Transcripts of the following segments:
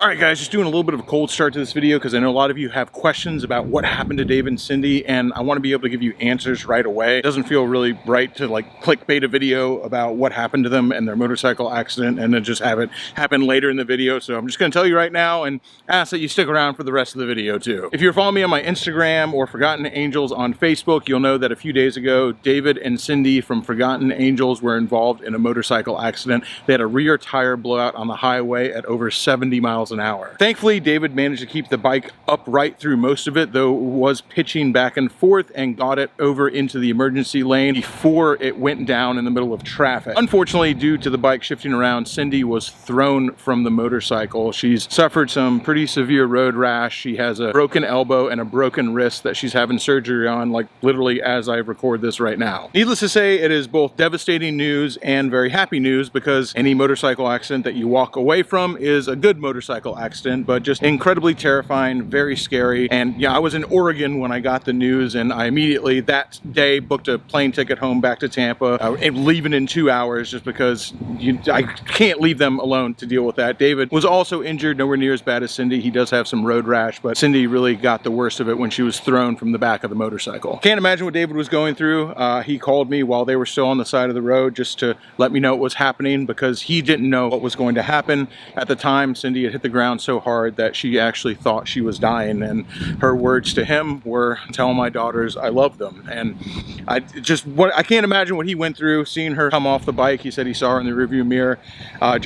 Alright guys, just doing a little bit of a cold start to this video because I know a lot of you have questions about what happened to Dave and Cindy, and I want to be able to give you answers right away. It doesn't feel really right to like clickbait a video about what happened to them and their motorcycle accident and then just have it happen later in the video. So I'm just going to tell you right now and ask that you stick around for the rest of the video too. If you're following me on my Instagram or Forgotten Angels on Facebook, you'll know that a few days ago, David and Cindy from Forgotten Angels were involved in a motorcycle accident. They had a rear tire blowout on the highway at over 70 miles an hour. Thankfully, David managed to keep the bike upright through most of it, though it was pitching back and forth, and got it over into the emergency lane before it went down in the middle of traffic. Unfortunately, due to the bike shifting around, Cindy was thrown from the motorcycle. She's suffered some pretty severe road rash. She has a broken elbow and a broken wrist that she's having surgery on, like literally as I record this right now. Needless to say, it is both devastating news and very happy news, because any motorcycle accident that you walk away from is a good motorcycle accident, but just incredibly terrifying, very scary. And yeah, I was in Oregon when I got the news, and I immediately that day booked a plane ticket home back to Tampa, and leaving in 2 hours, just because I can't leave them alone to deal with that. David was also injured, nowhere near as bad as Cindy. He does have some road rash, but Cindy really got the worst of it when she was thrown from the back of the motorcycle. Can't imagine what David was going through. He called me while they were still on the side of the road just to let me know what was happening, because he didn't know what was going to happen. At the time, Cindy had hit the ground so hard that she actually thought she was dying, and her words to him were, "Tell my daughters I love them." And I can't imagine what he went through seeing her come off the bike. He said he saw her in the rearview mirror. I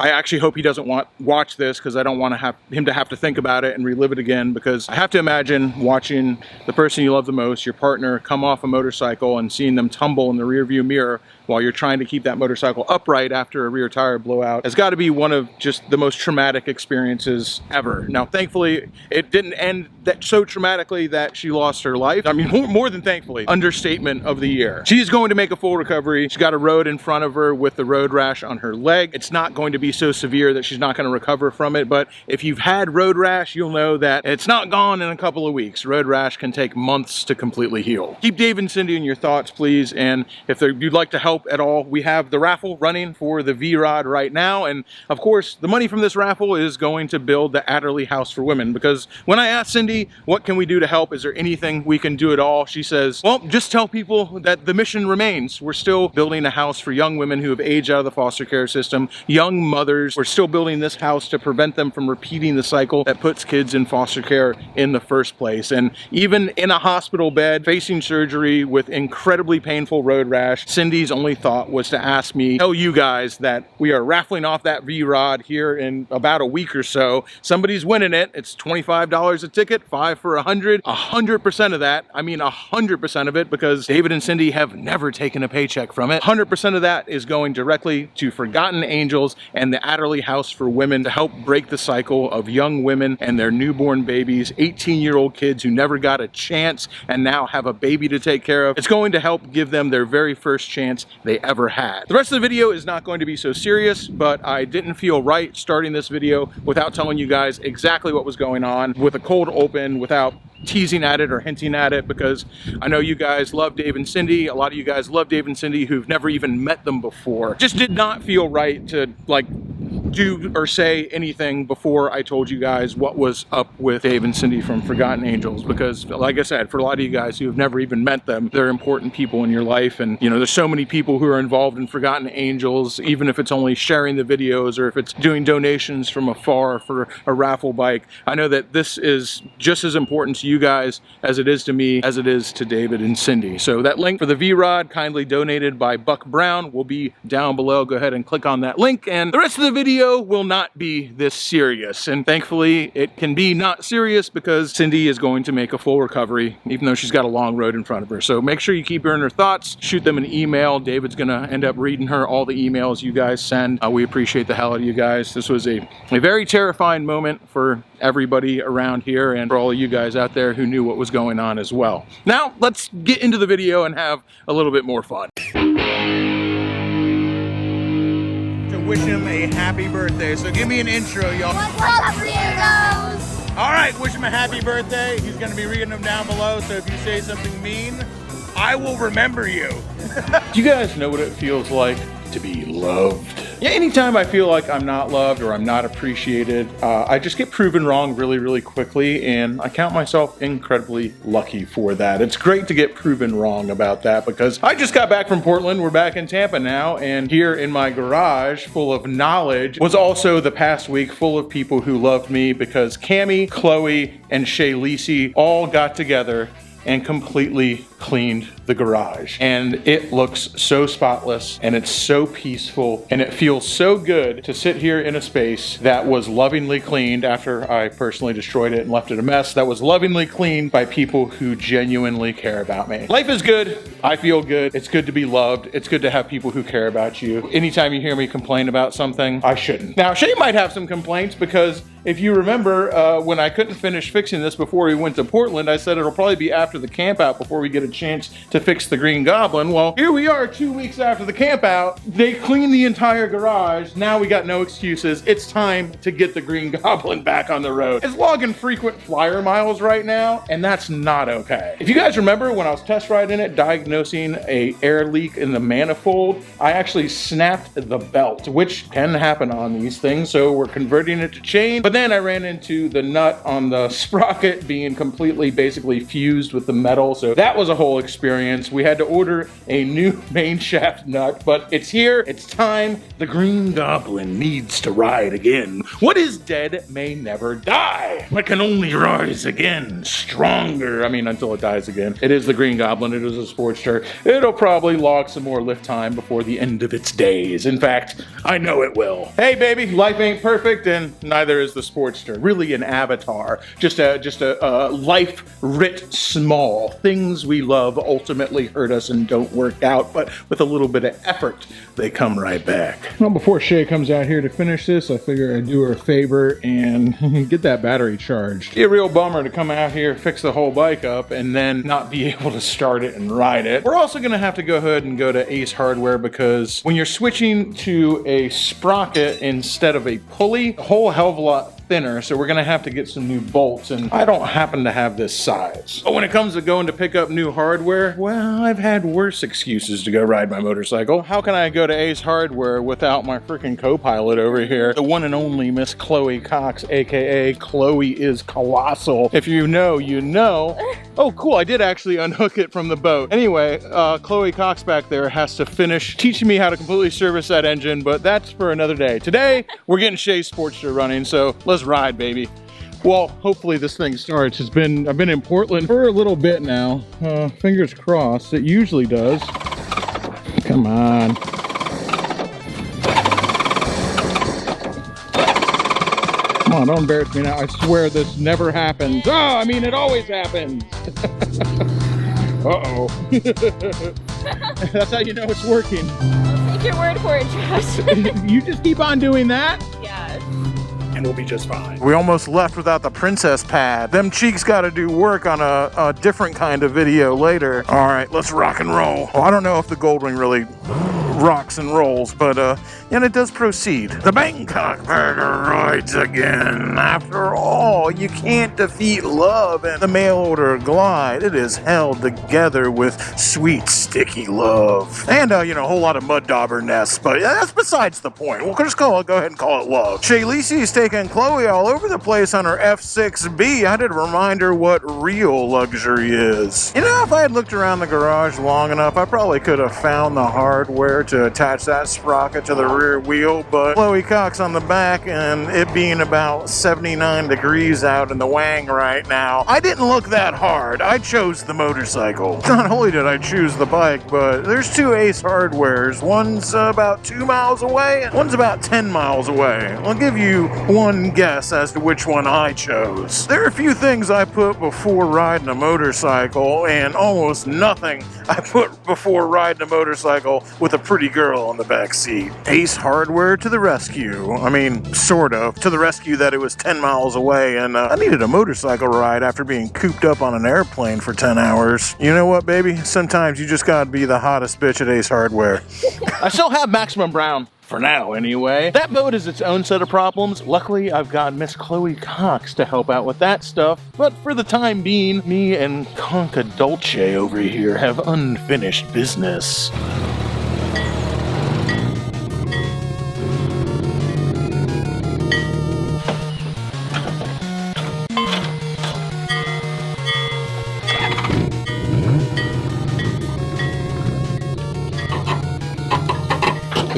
actually hope he doesn't watch this, because I don't want him to have to think about it and relive it again, because I have to imagine watching the person you love the most, your partner, come off a motorcycle and seeing them tumble in the rearview mirror while you're trying to keep that motorcycle upright after a rear tire blowout has got to be one of just the most traumatic experiences ever. Now, thankfully, it didn't end so traumatically that she lost her life. I mean, more than thankfully. Understatement of the year. She's going to make a full recovery. She's got a road in front of her with the road rash on her leg. It's not going to be so severe that she's not going to recover from it, but if you've had road rash, you'll know that it's not gone in a couple of weeks. Road rash can take months to completely heal. Keep Dave and Cindy in your thoughts, please, and if you'd like to help at all, we have the raffle running for the V-Rod right now, and of course the money from this raffle is going to build the Adderley House for Women, because when I asked Cindy what can we do to help, is there anything we can do at all, she says, well, just tell people that the mission remains. We're still building a house for young women who have aged out of the foster care system, young mothers. We're still building this house to prevent them from repeating the cycle that puts kids in foster care in the first place. And even in a hospital bed facing surgery with incredibly painful road rash, Cindy's only thought was to ask me, tell you guys that we are raffling off that V-Rod here in about a week or so. Somebody's winning it. It's $25 a ticket, 5 for 100. 100% of that, I mean 100% of it, because David and Cindy have never taken a paycheck from it. 100% of that is going directly to Forgotten Angels and the Adderley House for Women to help break the cycle of young women and their newborn babies, 18-year-old kids who never got a chance and now have a baby to take care of. It's going to help give them their very first chance they ever had. The rest of the video is not going to be so serious, but I didn't feel right starting this video without telling you guys exactly what was going on, with a cold open, without teasing at it or hinting at it, because I know you guys love Dave and Cindy. A lot of you guys love Dave and Cindy who've never even met them before. Just did not feel right to like do or say anything before I told you guys what was up with Dave and Cindy from Forgotten Angels, because like I said, for a lot of you guys who have never even met them, they're important people in your life. And you know, there's so many people who are involved in Forgotten Angels, even if it's only sharing the videos or if it's doing donations from afar for a raffle bike. I know that this is just as important to you guys as it is to me, as it is to David and Cindy. So that link for the V-Rod, kindly donated by Buck Brown, will be down below. Go ahead and click on that link, and the rest of the video will not be this serious. And thankfully it can be not serious, because Cindy is going to make a full recovery, even though she's got a long road in front of her. So make sure you keep her in her thoughts, shoot them an email. David's gonna end up reading her all the emails you guys send. We appreciate the hell out of you guys. This was a very terrifying moment for everybody around here, and for all of you guys out there who knew what was going on as well. Now let's get into the video and have a little bit more fun. Wish him a happy birthday. So give me an intro, y'all. What's up, weirdos? All right, wish him a happy birthday. He's going to be reading them down below, so if you say something mean, I will remember you. Do you guys know what it feels like to be loved? Yeah, anytime I feel like I'm not loved or I'm not appreciated, I just get proven wrong really, really quickly, and I count myself incredibly lucky for that. It's great to get proven wrong about that because I just got back from Portland. We're back in Tampa now, and here in my garage full of knowledge was also the past week full of people who loved me because Cammie, Chloe, and Shay Lisi all got together and completely cleaned the garage. And it looks so spotless and it's so peaceful and it feels so good to sit here in a space that was lovingly cleaned after I personally destroyed it and left it a mess, that was lovingly cleaned by people who genuinely care about me. Life is good. I feel good. It's good to be loved. It's good to have people who care about you. Anytime you hear me complain about something, I shouldn't. Now, Shay might have some complaints because if you remember, when I couldn't finish fixing this before we went to Portland, I said it'll probably be after the camp out before we get a chance to fix the Green Goblin. Well, here we are 2 weeks after the camp out. They cleaned the entire garage. Now we got no excuses. It's time to get the Green Goblin back on the road. It's logging frequent flyer miles right now, and that's not okay. If you guys remember when I was test riding it, diagnosing a air leak in the manifold, I actually snapped the belt, which can happen on these things, so we're converting it to chain. But then I ran into the nut on the sprocket being completely basically fused with the metal, so that was a whole experience. We had to order a new main shaft nut, but it's here, it's time. The Green Goblin needs to ride again. What is dead may never die, but can only rise again, stronger. I mean, until it dies again. It is the Green Goblin, it is a Sportster. It'll probably log some more lift time before the end of its days. In fact, I know it will. Hey baby, life ain't perfect and neither is the Sportster. Really an avatar, just a life writ small. Things we love ultimately hurt us and don't work out, but with a little bit of effort, they come right back. Well, before Shay comes out here to finish this, I figure I'd do her a favor and get that battery charged. Be a real bummer to come out here, fix the whole bike up, and then not be able to start it and ride it. We're also gonna have to go ahead and go to Ace Hardware because when you're switching to a sprocket instead of a pulley, a whole hell of a lot thinner, so we're gonna have to get some new bolts, and I don't happen to have this size. But when it comes to going to pick up new hardware, well, I've had worse excuses to go ride my motorcycle. How can I go to Ace Hardware without my freaking co-pilot over here, the one and only Miss Chloe Cox, aka Chloe is Colossal. If you know, you know. Oh cool, I did actually unhook it from the boat. Anyway, Chloe Cox back there has to finish teaching me how to completely service that engine, but that's for another day. Today, we're getting Shay's Sportster running, so let's ride, baby. Well, hopefully this thing starts. I've been in Portland for a little bit now. Fingers crossed. It usually does. Come on. Come on, don't embarrass me now. I swear this never happens. Oh, I mean, it always happens. Uh-oh. That's how you know it's working. I'll take your word for it, Josh. You just keep on doing that? Yes. And we'll be just fine. We almost left without the princess pad. Them cheeks gotta do work on a different kind of video later. All right, let's rock and roll. Well, I don't know if the Goldwing really rocks and rolls, but and it does proceed. The Bangkok Burger rides again. After all, you can't defeat love and the mail order glide. It is held together with sweet, sticky love. And, a whole lot of mud dauber nests, but that's besides the point. We'll just go ahead and call it love. Shay Lisi's taking Chloe all over the place on her F6B. I had to remind her what real luxury is. If I had looked around the garage long enough, I probably could have found the hardware to attach that sprocket to the rear wheel, but Chloe Cox on the back and it being about 79 degrees out in the wang right now, I didn't look that hard. I chose the motorcycle. Not only did I choose the bike, but there's two Ace Hardwares. One's about 2 miles away, and one's about 10 miles away. I'll give you one guess as to which one I chose. There are a few things I put before riding a motorcycle, and almost nothing I put before riding a motorcycle with a pretty girl on the back seat. Ace Hardware to the rescue. I mean, sort of. To the rescue that it was 10 miles away, and I needed a motorcycle ride after being cooped up on an airplane for 10 hours. You know what, baby? Sometimes you just gotta be the hottest bitch at Ace Hardware. I still have Maximum Brown. For now, anyway. That boat is its own set of problems. Luckily, I've got Miss Chloe Cox to help out with that stuff. But for the time being, me and Conca Dolce over here have unfinished business.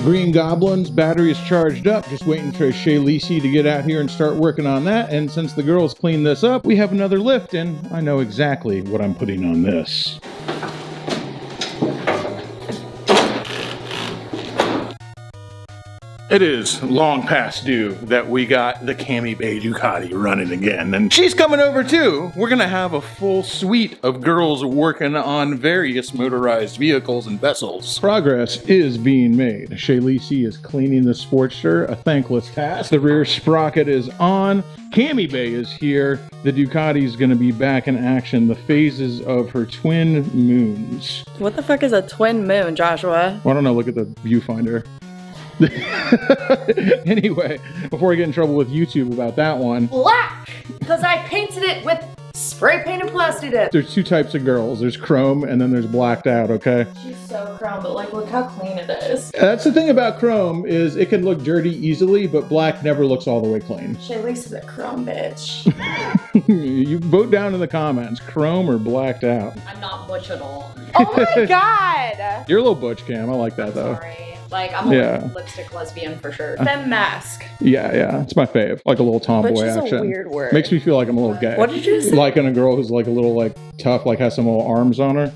Green Goblin's battery is charged up, just waiting for Shayleesi to get out here and start working on that. And since the girls cleaned this up, we have another lift, and I know exactly what I'm putting on this. It is long past due that we got the Cami Bay Ducati running again, and she's coming over too. We're gonna have a full suite of girls working on various motorized vehicles and vessels. Progress is being made. Shayleesi is cleaning the Sportster, a thankless task. The rear sprocket is on. Cami Bay is here. The Ducati is gonna be back in action. The phases of her twin moons. What the fuck is a twin moon, Joshua? Well, I don't know, look at the viewfinder. Anyway, before I get in trouble with YouTube about that one. Black! Because I painted it with spray paint and plastic dip. There's two types of girls. There's chrome and then there's blacked out, okay? She's so chrome, but like, look how clean it is. That's the thing about chrome is it can look dirty easily, but black never looks all the way clean. Shayleesi's a chrome bitch. You vote down in the comments, chrome or blacked out. I'm not butch at all. Oh my god! You're a little butch, Cam. I like that though. Sorry. Like, I'm a lipstick lesbian for sure. Femme mask. Yeah, it's my fave. Like a little tomboy Butch is action. a weird word. Makes me feel like I'm a little gay. What did you say? Liking a girl who's like a little like tough, like has some little arms on her.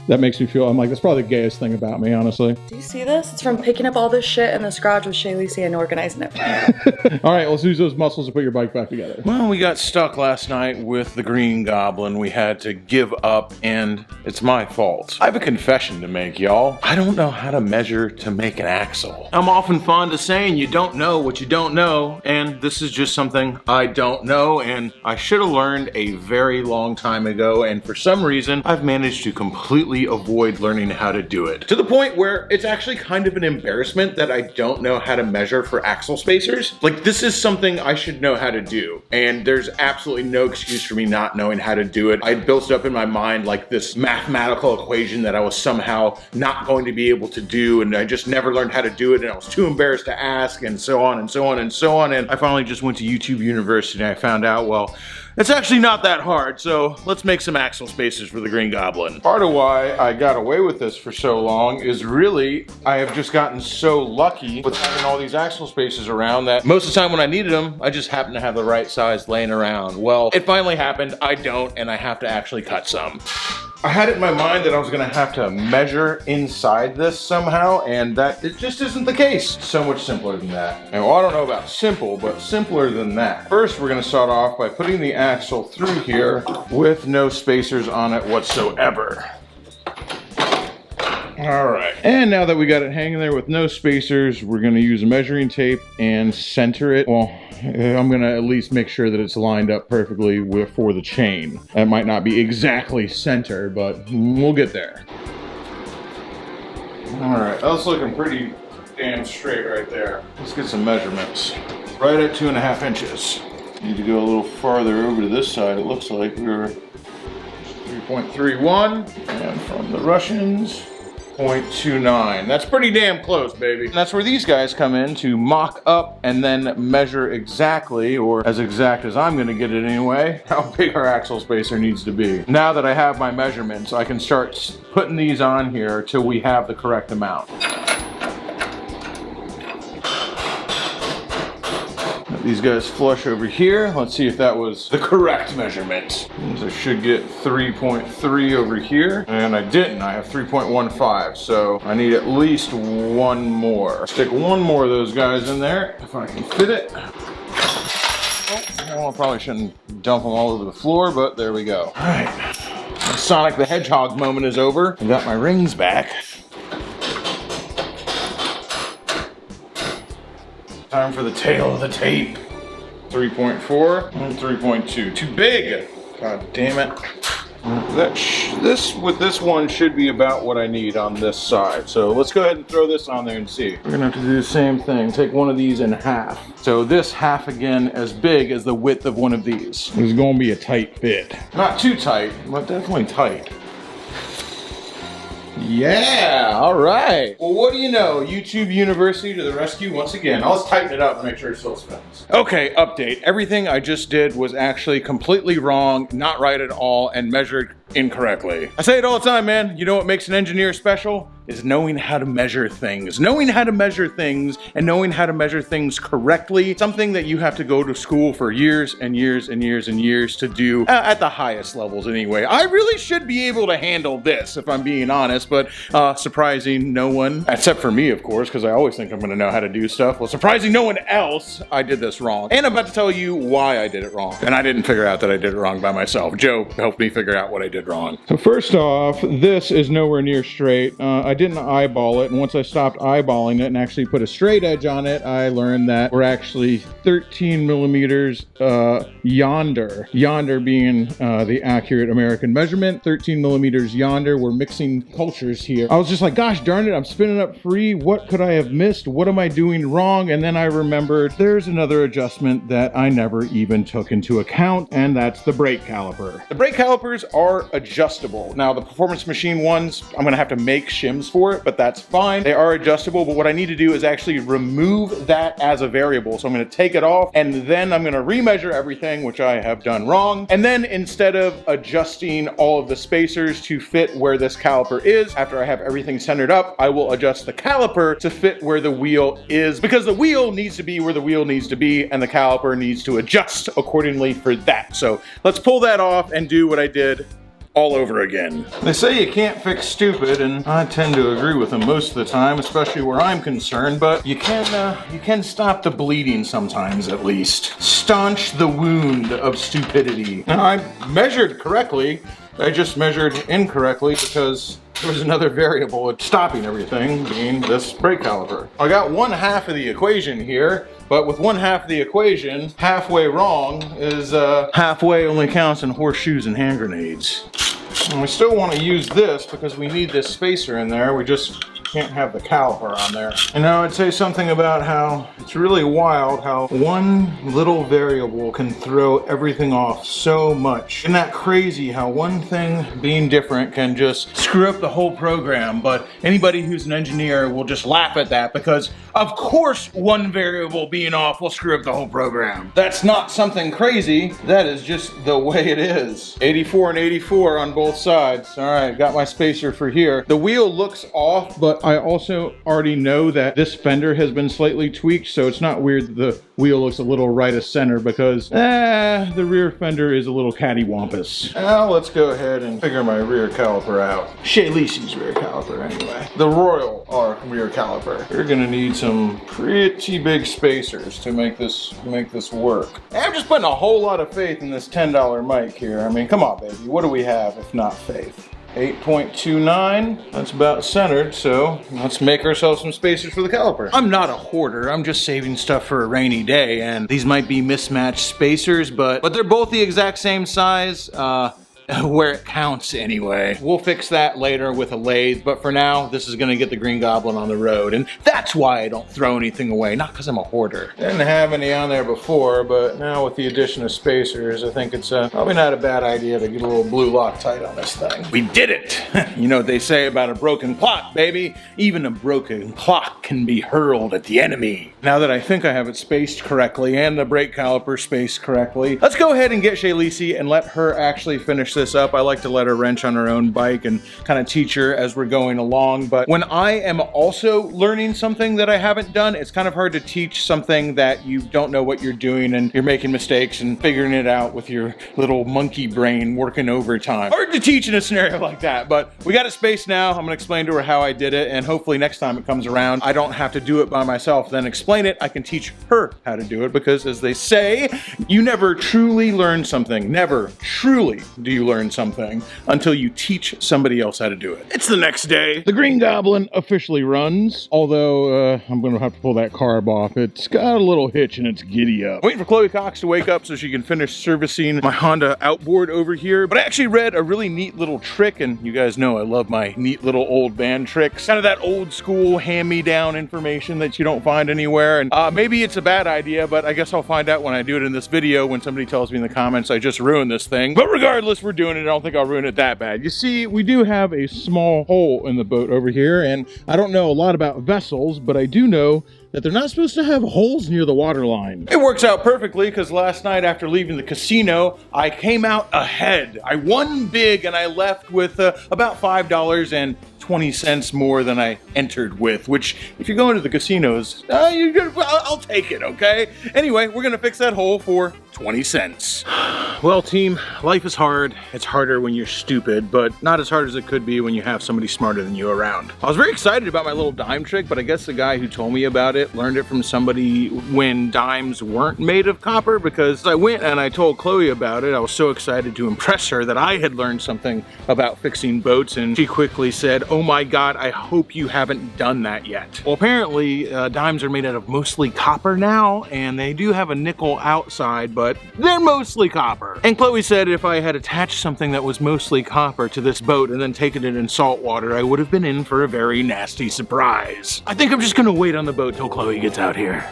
That makes me feel, I'm like, that's probably the gayest thing about me, honestly. Do you see this? It's from picking up all this shit in this garage with Shayleesi and organizing it. All right, let's use those muscles to put your bike back together. Well, we got stuck last night with the Green Goblin. We had to give up, and it's my fault. I have a confession to make, y'all. I don't know how to measure to make an axle. I'm often fond of saying you don't know what you don't know, and this is just something I don't know, and I should have learned a very long time ago, and for some reason, I've managed to completely avoid learning how to do it. To the point where it's actually kind of an embarrassment that I don't know how to measure for axle spacers. Like, this is something I should know how to do, and there's absolutely no excuse for me not knowing how to do it. I built it up in my mind like this mathematical equation that I was somehow not going to be able to do, and I just never learned how to do it, and I was too embarrassed to ask, and so on and so on and so on, and I finally just went to YouTube University and I found out, well, it's actually not that hard, so let's make some axle spacers for the Green Goblin. Part of why I got away with this for so long is really, I have just gotten so lucky with having all these axle spacers around that most of the time when I needed them, I just happen to have the right size laying around. Well, it finally happened, I don't, and I have to actually cut some. I had it in my mind that I was gonna have to measure inside this somehow, and that it just isn't the case. So much simpler than that. And well, I don't know about simple, but simpler than that. First, we're gonna start off by putting the axle through here with no spacers on it whatsoever. All right, and now that we got it hanging there with no spacers, we're gonna use measuring tape and center it. Well, I'm gonna at least make sure that it's lined up perfectly for the chain. That might not be exactly center, but we'll get there. All right, that's looking pretty damn straight right there. Let's get some measurements. Right at 2.5 inches. Need to go a little farther over to this side. It looks like we're 3.31, and from the Russians, 0.29. That's pretty damn close, baby. And that's where these guys come in to mock up and then measure exactly, or as exact as I'm gonna get it anyway, how big our axle spacer needs to be. Now that I have my measurements, I can start putting these on here till we have the correct amount. These guys flush over here. Let's see if that was the correct measurement. I should get 3.3 over here, and I didn't. I have 3.15, so I need at least one more. Stick one more of those guys in there, if I can fit it. Oh, well, I probably shouldn't dump them all over the floor, but there we go. All right, the Sonic the Hedgehog moment is over. I got my rings back. Time for the tail of the tape. 3.4 and 3.2. Too big! God damn it. This one should be about what I need on this side. So let's go ahead and throw this on there and see. We're gonna have to do the same thing. Take one of these in half. So this half again as big as the width of one of these. This is gonna be a tight fit. Not too tight, but definitely tight. Yeah, all right. Well, what do you know? YouTube University to the rescue once again. I'll just tighten it up and make sure it still spins. Okay, update. Everything I just did was actually completely wrong, not right at all, and measured incorrectly. I say it all the time, man. You know what makes an engineer special? is knowing how to measure things. Knowing how to measure things and knowing how to measure things correctly, something that you have to go to school for years and years and years and years to do at the highest levels anyway. I really should be able to handle this if I'm being honest, but surprising no one, except for me of course, because I always think I'm gonna know how to do stuff. Well, surprising no one else, I did this wrong. And I'm about to tell you why I did it wrong. And I didn't figure out that I did it wrong by myself. Joe helped me figure out what I did wrong. So first off, this is nowhere near straight. I didn't eyeball it, and once I stopped eyeballing it and actually put a straight edge on it, I learned that we're actually 13 millimeters yonder. Yonder being the accurate American measurement, 13 millimeters yonder. We're mixing cultures here. I was just like, gosh darn it, I'm spinning up free. What could I have missed? What am I doing wrong? And then I remembered there's another adjustment that I never even took into account, and that's the brake caliper. The brake calipers are adjustable. Now, the performance machine ones, I'm gonna have to make shims for it, but that's fine. They are adjustable, but what I need to do is actually remove that as a variable. So I'm gonna take it off, and then I'm gonna remeasure everything, which I have done wrong. And then instead of adjusting all of the spacers to fit where this caliper is, after I have everything centered up, I will adjust the caliper to fit where the wheel is, because the wheel needs to be where the wheel needs to be, and the caliper needs to adjust accordingly for that. So let's pull that off and do what I did all over again. They say you can't fix stupid, and I tend to agree with them most of the time, especially where I'm concerned, but you can stop the bleeding sometimes at least. Staunch the wound of stupidity. Now, I measured correctly. I just measured incorrectly because there was another variable at stopping everything, being this brake caliper. I got one half of the equation here, but with one half of the equation, halfway wrong is halfway only counts in horseshoes and hand grenades. And we still want to use this because we need this spacer in there. We just can't have the caliper on there. And now I'd say something about how it's really wild how one little variable can throw everything off so much. Isn't that crazy how one thing being different can just screw up the whole program? But anybody who's an engineer will just laugh at that because of course one variable being off will screw up the whole program. That's not something crazy. That is just the way it is. 84 and 84 on both sides. All right, got my spacer for here. The wheel looks off, but I also already know that this fender has been slightly tweaked, so it's not weird that the wheel looks a little right of center because the rear fender is a little cattywampus. Now let's go ahead and figure my rear caliper out. Chez Lisi's rear caliper anyway. The Royal R rear caliper. You're gonna need some pretty big spacers to make this work. And I'm just putting a whole lot of faith in this $10 mic here. I mean, come on baby, what do we have if not faith? 8.29, that's about centered, so let's make ourselves some spacers for the caliper. I'm not a hoarder, I'm just saving stuff for a rainy day, and these might be mismatched spacers, but they're both the exact same size, where it counts anyway. We'll fix that later with a lathe, but for now, this is gonna get the Green Goblin on the road, and that's why I don't throw anything away, not because I'm a hoarder. Didn't have any on there before, but now with the addition of spacers, I think it's probably not a bad idea to get a little blue Loctite on this thing. We did it! You know what they say about a broken clock, baby? Even a broken clock can be hurled at the enemy. Now that I think I have it spaced correctly and the brake caliper spaced correctly, let's go ahead and get Chez Lisi and let her actually finish this up. I like to let her wrench on her own bike and kind of teach her as we're going along, but when I am also learning something that I haven't done, it's kind of hard to teach something that you don't know what you're doing and you're making mistakes and figuring it out with your little monkey brain working overtime. Hard to teach in a scenario like that, but we got it spaced now. I'm gonna explain to her how I did it, and hopefully next time it comes around, I don't have to do it by myself, then explain it. I can teach her how to do it because, as they say, you never truly learn something. Never truly do you learn something until you teach somebody else how to do it. It's the next day. The Green Goblin officially runs, although I'm gonna have to pull that carb off. It's got a little hitch and it's giddy up. Waiting for Chloe Cox to wake up so she can finish servicing my Honda outboard over here. But I actually read a really neat little trick, and you guys know I love my neat little old band tricks. Kind of that old school hand-me-down information that you don't find anywhere. And maybe it's a bad idea, but I guess I'll find out when I do it in this video when somebody tells me in the comments I just ruined this thing. But regardless, we're doing it, I don't think I'll ruin it that bad. You see, we do have a small hole in the boat over here, and I don't know a lot about vessels, but I do know that they're not supposed to have holes near the water line. It works out perfectly because last night after leaving the casino, I came out ahead. I won big and I left with about $5.20 more than I entered with, which if you're going to the casinos, I'll take it, okay? Anyway, we're gonna fix that hole for 20 cents. Well, team, life is hard. It's harder when you're stupid, but not as hard as it could be when you have somebody smarter than you around. I was very excited about my little dime trick, but I guess the guy who told me about it learned it from somebody when dimes weren't made of copper, because I went and I told Chloe about it. I was so excited to impress her that I had learned something about fixing boats, and she quickly said, "Oh my God, I hope you haven't done that yet." Well, apparently dimes are made out of mostly copper now, and they do have a nickel outside, but they're mostly copper. And Chloe said if I had attached something that was mostly copper to this boat and then taken it in salt water, I would have been in for a very nasty surprise. I think I'm just gonna wait on the boat till Chloe gets out here.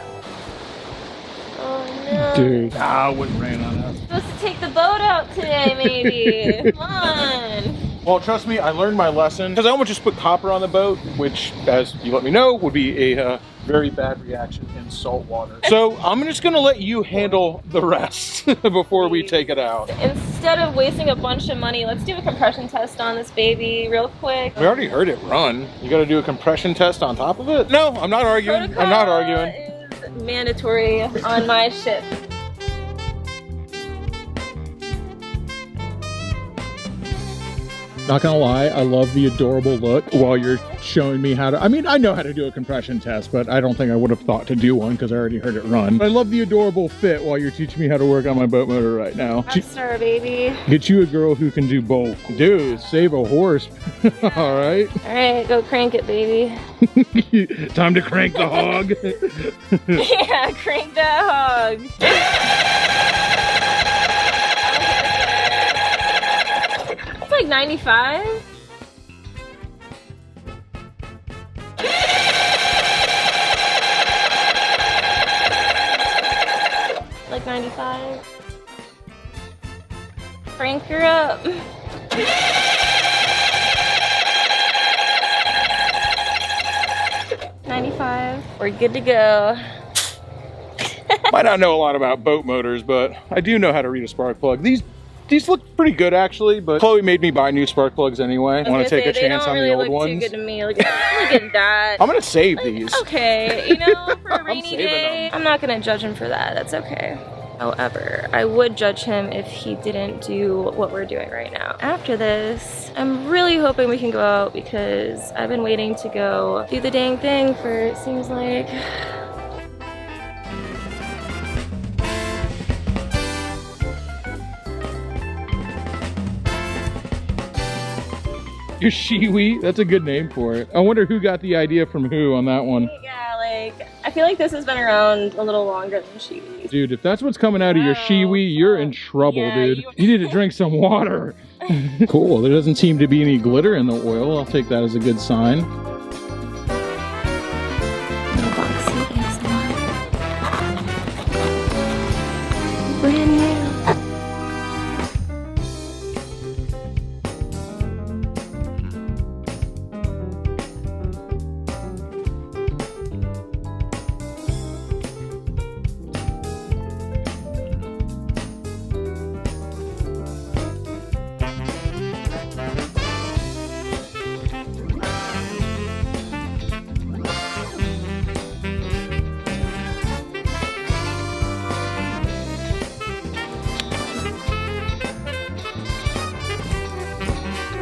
Oh no. Dude, it wouldn't rain on us. Supposed to take the boat out today, maybe. Come on. Well, trust me, I learned my lesson, because I almost just put copper on the boat, which, as you let me know, would be a very bad reaction in salt water. So I'm just gonna let you handle the rest before we take it out. Instead of wasting a bunch of money, let's do a compression test on this baby real quick. We already heard it run. You gotta do a compression test on top of it? No, I'm not arguing. Protocol I'm not arguing. Is mandatory on my ship. Not gonna lie, I love the adorable look while you're showing me how to, I mean, I know how to do a compression test, but I don't think I would have thought to do one because I already heard it run. But I love the adorable fit while you're teaching me how to work on my boat motor right now. Rockstar, baby. Get you a girl who can do both. Dude, save a horse. All right. All right, go crank it, baby. Time to crank the hog. Yeah, crank that hog. It's like 95. Like 95. Crank her up. 95. We're good to go. Might not know a lot about boat motors, but I do know how to read a spark plug. These look pretty good actually, but Chloe made me buy new spark plugs anyway. I want to take a chance on the old ones. They don't really look too good to me. Look at that. I'm gonna save these. Okay, you know, for a rainy saving day, them. I'm not gonna judge him for that. That's okay. However, I would judge him if he didn't do what we're doing right now. After this, I'm really hoping we can go out because I've been waiting to go do the dang thing for, it seems like, Your shiwi, that's a good name for it. I wonder who got the idea from who on that one. yeah, like, I feel like this has been around a little longer than Shiwi. Dude, if that's what's coming out of your shiwi, you're in trouble, Yeah, dude. You need to drink some water. Cool, there doesn't seem to be any glitter in the oil. I'll take that as a good sign. Brand new.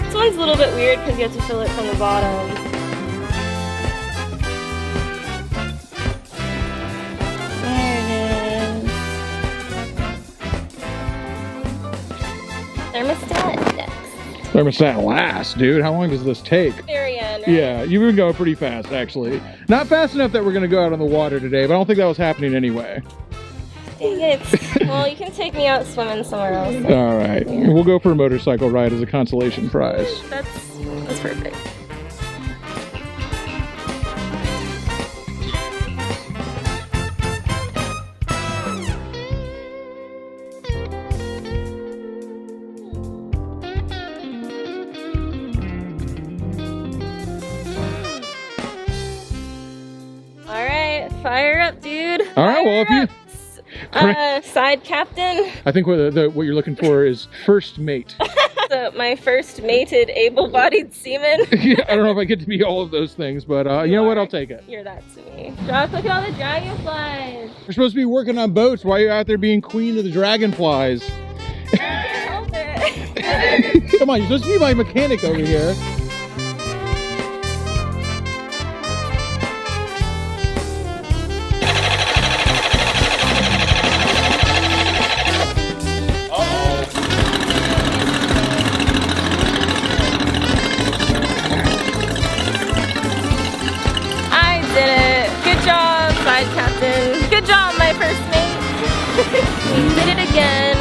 It's always a little bit weird because you have to fill it from the bottom. There it is. Thermostat next. Thermostat last, dude. How long does this take? Very end. Right? Yeah, you've been going pretty fast, actually. Not fast enough that we're gonna go out on the water today, but I don't think that was happening anyway. Dang it. Well, you can take me out swimming somewhere else. All right, we'll go for a motorcycle ride as a consolation prize. That's perfect. Fire up, dude. All right, well, if you... Side captain. I think what you're looking for is first mate. So my first mated able-bodied seaman. Yeah, I don't know if I get to be all of those things, but you know what? I'll take it. You're that to me. Josh, look at all the dragonflies. We're supposed to be working on boats while you're out there being queen of the dragonflies. Help it. Come on, you're supposed to be my mechanic over here. Captain. Good job, my first mate. We did it again.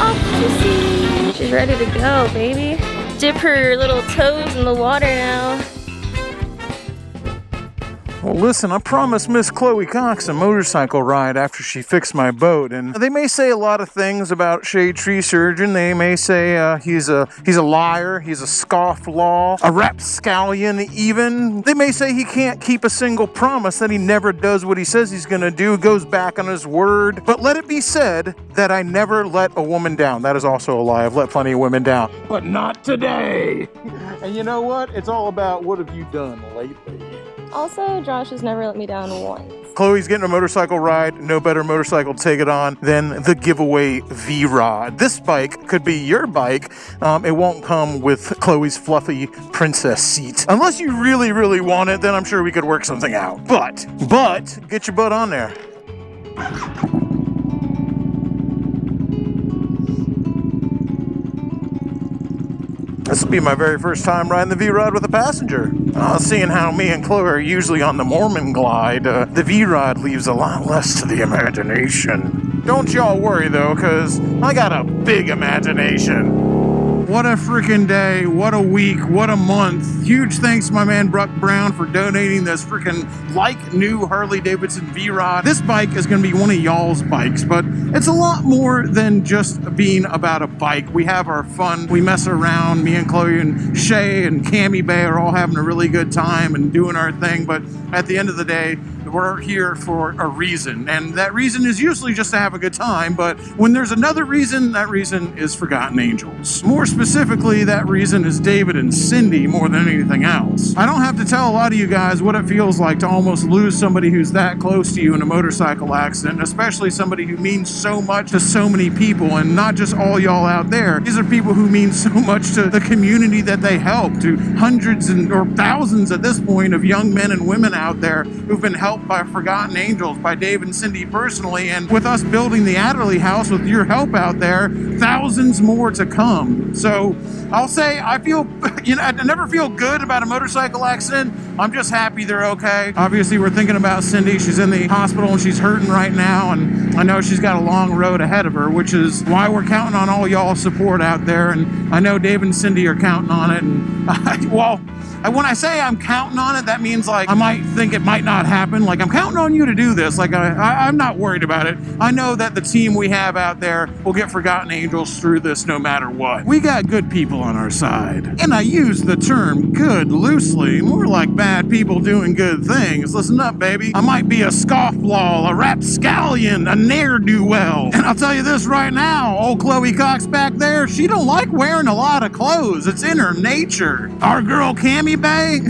Off to sea. She's ready to go, baby. Dip her little toes in the water now. Well, listen, I promised Miss Chloe Cox a motorcycle ride after she fixed my boat, and they may say a lot of things about Shade Tree Surgeon. They may say he's a liar, he's a scofflaw, a rapscallion even. They may say he can't keep a single promise, that he never does what he says he's gonna do, goes back on his word. But let it be said that I never let a woman down. That is also a lie. I've let plenty of women down. But not today. And you know what? It's all about what have you done lately. Also, Josh has never let me down once. Chloe's getting a motorcycle ride. No better motorcycle to take it on than the giveaway V-Rod. This bike could be your bike. It won't come with Chloe's fluffy princess seat. Unless you really, really want it, then I'm sure we could work something out. But, get your butt on there. This will be my very first time riding the V-Rod with a passenger. Seeing how me and Chloe are usually on the Mormon glide, the V-Rod leaves a lot less to the imagination. Don't y'all worry though, cause I got a big imagination. What a freaking day, what a week, what a month. Huge thanks to my man Buck Brown for donating this freaking new Harley Davidson V-Rod. This bike is gonna be one of y'all's bikes, but it's a lot more than just being about a bike. We have our fun, we mess around. Me and Chloe and Shay and Cammie Bay are all having a really good time and doing our thing, but at the end of the day, we're here for a reason, and that reason is usually just to have a good time, but when there's another reason, that reason is Forgotten Angels. More specifically, that reason is David and Cindy more than anything else. I don't have to tell a lot of you guys what it feels like to almost lose somebody who's that close to you in a motorcycle accident, especially somebody who means so much to so many people, and not just all y'all out there. These are people who mean so much to the community that they help, to hundreds or thousands at this point of young men and women out there who've been helped by Forgotten Angels, by Dave and Cindy personally, and with us building the Adderley house with your help out there, thousands more to come. So I'll say I feel, I never feel good about a motorcycle accident. I'm just happy they're okay. Obviously we're thinking about Cindy. She's in the hospital and she's hurting right now, and I know she's got a long road ahead of her, which is why we're counting on all y'all's support out there, and I know Dave and Cindy are counting on it, and when I say I'm counting on it, that means like I might think it might not happen. Like I'm counting on you to do this. Like I'm not worried about it. I know that the team we have out there will get Forgotten Angels through this no matter what. We got good people on our side. And I use the term good loosely, more like bad people doing good things. Listen up, baby. I might be a scofflaw, a rapscallion, a ne'er-do-well. And I'll tell you this right now, old Chloe Cox back there, she don't like wearing a lot of clothes. It's in her nature. Our girl Cammie Bay,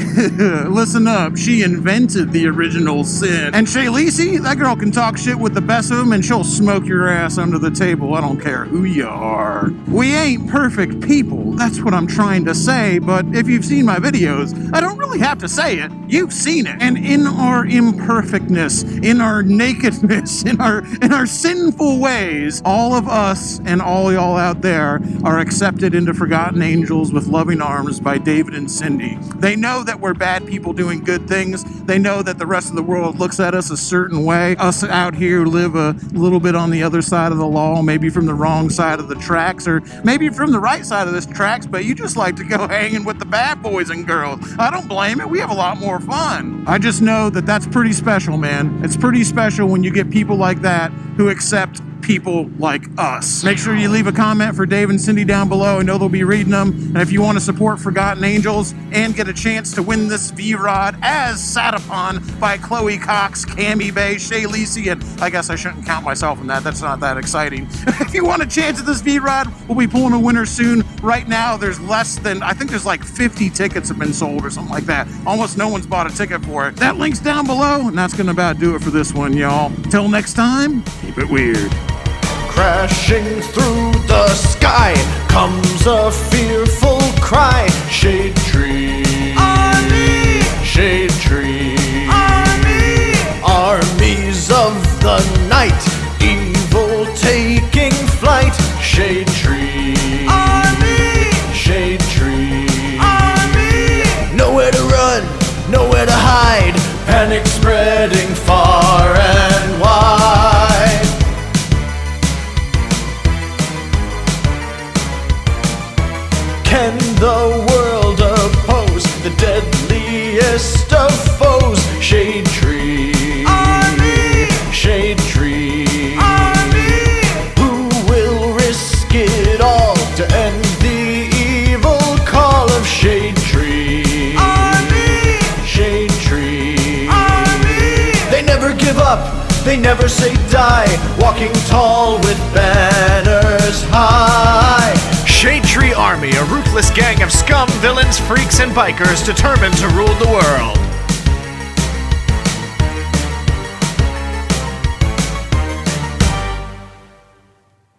listen up, she invented the original sin. And Shay Lacey, that girl can talk shit with the best of them and she'll smoke your ass under the table. I don't care who you are. We ain't perfect people, that's what I'm trying to say, but if you've seen my videos, I don't really have to say it. You've seen it. And in our imperfectness, in our nakedness, in our sinful ways, all of us and all y'all out there are accepted into Forgotten Angels with loving arms by David and Cindy. They know that we're bad people doing good things. They know that the rest of the world looks at us a certain way. Us out here live a little bit on the other side of the law, maybe from the wrong side of the tracks, or maybe from the right side of this tracks, but you just like to go hanging with the bad boys and girls. I don't blame it. We have a lot more fun. I just know that that's pretty special, man. It's pretty special when you get people like that who accept people like us. Make sure you leave a comment for Dave and Cindy down below. I know they'll be reading them. And if you want to support Forgotten Angels and get a chance to win this V-Rod as sat upon by Chloe Cox, Cami Bay, Shay Lisi, and I guess I shouldn't count myself in that. That's not that exciting. If you want a chance at this V-Rod, we'll be pulling a winner soon. Right now, there's less than, I think there's like 50 tickets have been sold or something like that. Almost no one's bought a ticket for it. That link's down below, and that's gonna about do it for this one, y'all. Till next time, keep it weird. Crashing through the sky comes a fearful cry. Shade tree, army. Shade tree, army. Armies of the night, evil taking flight. Shade tree, army. Shade tree, army. Nowhere to run, nowhere to hide. Panic spreading far and wide. Can the world oppose the deadliest of foes? Shade tree, army. Shade tree, army. Who will risk it all to end the evil call of Shade tree, army. Shade tree, army. They never give up, they never say die, walking tall with banners high. Shade Tree Army, a ruthless gang of scum, villains, freaks, and bikers determined to rule the world.